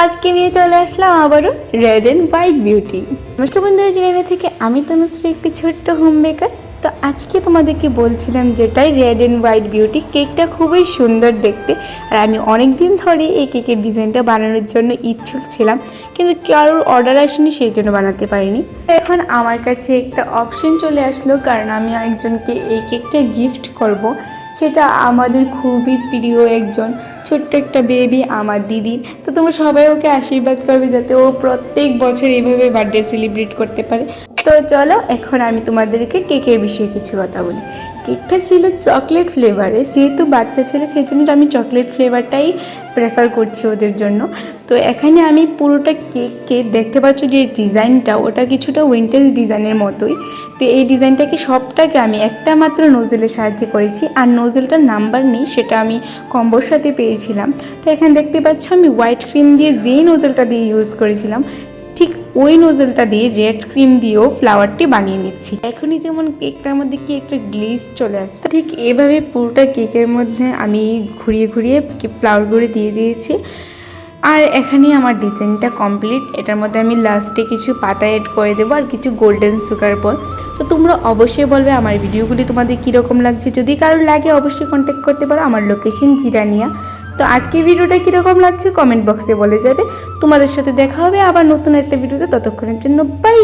আজকে নিয়ে চলে আসলাম আবারও রেড অ্যান্ড হোয়াইট বিউটি। নমস্কার বন্ধুরা, জায়গা থেকে আমি তনুশ্রী, একটি ছোট্ট হোম বেকার। তো আজকে তোমাদেরকে বলছিলাম যেটাই রেড অ্যান্ড হোয়াইট বিউটি, কেকটা খুবই সুন্দর দেখতে। আর আমি অনেক দিন ধরে এই কেকের ডিজাইনটা বানানোর জন্য ইচ্ছুক ছিলাম, কিন্তু কারোর অর্ডার আসেনি, সেই জন্য বানাতে পারিনি। এখন আমার কাছে একটা অপশন চলে আসলো, কারণ আমি একজনকে এই কেকটা গিফট করব। সেটা আমাদের খুবই প্রিয় একজন ছোট্ট একটা বেবি, আমার দিদির। তো তোমরা সবাই ওকে আশীর্বাদ করবে যাতে ও প্রত্যেক বছর এইভাবে বার্থডে সেলিব্রেট করতে পারে। তো চলো এখন আমি তোমাদেরকে কেকের বিষয়ে কিছু কথা বলি। কেকটা ছিল চকলেট ফ্লেভারে, যেহেতু বাচ্চা ছেলে সেই জন্য আমি চকলেট ফ্লেভারটাই প্রেফার করছি ওদের জন্য। তো এখানে আমি পুরোটা কেককে দেখতে পাচ্ছ যে ডিজাইনটা, ওটা কিছুটা উইন্টেজ ডিজাইনের মতোই। তো এই ডিজাইনটাকে সবটাকে আমি একটা মাত্র নোজেলের সাহায্যে করেছি, আর নোজেলটার নাম্বার নেই, সেটা আমি কম্বোর সাথে পেয়েছিলাম। তো এখানে দেখতে পাচ্ছ আমি হোয়াইট ক্রিম দিয়ে যেই নোজেলটা দিয়ে ইউজ করেছিলাম, ঠিক ওই নোজেলটা দিয়ে রেড ক্রিম দিয়েও ফ্লাওয়ারটি বানিয়ে নিচ্ছি। এখনই যেমন কেকটার মধ্যে কি একটা গ্লেজ চলে আসছে, ঠিক এভাবে পুরোটা কেকের মধ্যে আমি ঘুরিয়ে ঘুরিয়ে ফ্লাওয়ারগুলো দিয়ে দিয়েছি। আর এখানে আমার ডিজাইনটা কমপ্লিট। এটার মধ্যে আমি লাস্টে কিছু পাতা অ্যাড করে দেবো আর কিছু গোল্ডেন সুগার বল। তো তোমরা অবশ্যই বলবে আমার ভিডিওগুলি তোমাদের কীরকম লাগছে। যদি কারোর লাগে অবশ্যই কন্ট্যাক্ট করতে পারো। আমার লোকেশন জিরানিয়া। তো আজকে ভিডিওটা কীরকম লাগছে কমেন্ট বক্সে বলে যাবে। তোমাদের সাথে দেখা হবে আবার নতুন একটা ভিডিওতে। ততক্ষণের জন্য বাই।